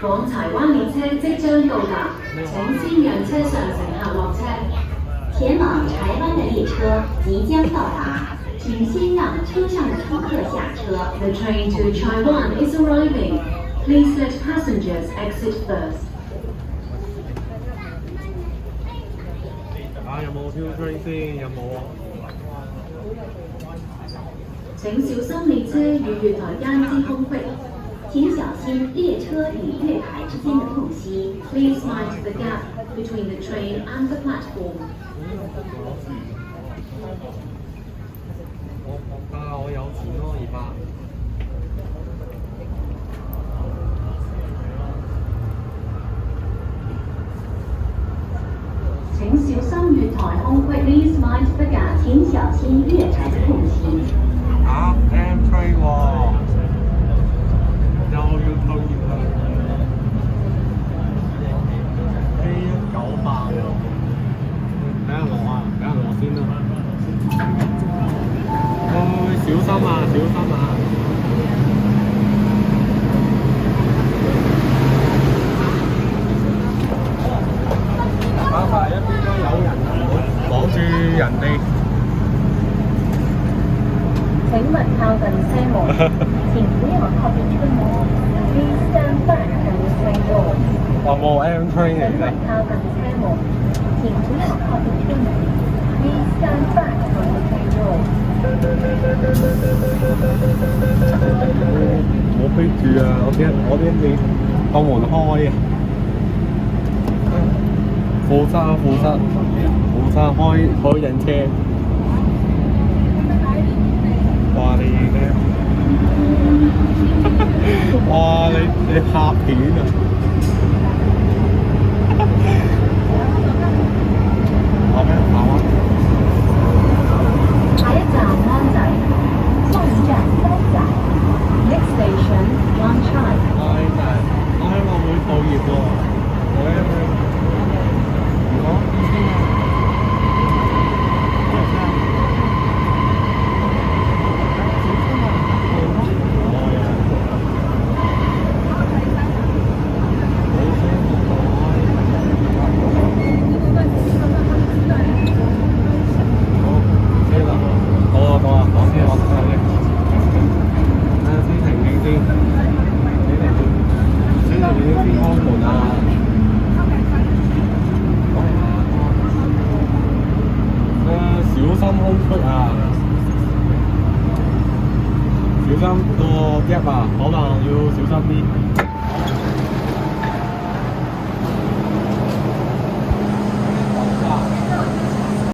廣柴灣列車即將到達，請先讓車上乘客落車。前往柴灣的列車即將到達，請先讓車上的乘客下車。The train to Taiwan is arriving. Please let passengers exit first. 有冇跳 train 先？有冇啊？請小心列車與月台間之空隙。請小心列車與月台之間的空隙。Please mind the gap between the train and the platform. 我有錢咯，而家。請小心月台空隙。Please mind the gap. 請小心月台的空隙。M train 喎，又要到熱啦。A198喎，俾人攞啊！俾人攞先啦。小心啊！小心啊！一邊都有人啊！擋住人哋。請勿靠近車門，請不要靠近車門。Please stand back from the train door。冇 M train 嚟嘅。請勿靠近車門，請不要靠近車門。Please stand back from the train door。我逼住啊！我啲你個門開啊！負責開人車。哇！你拍片啊！下一站灣仔，下一站灣仔。Next station, Wan Chai。我希望會報業喎。小心個 gap 啊，可能要小心啲。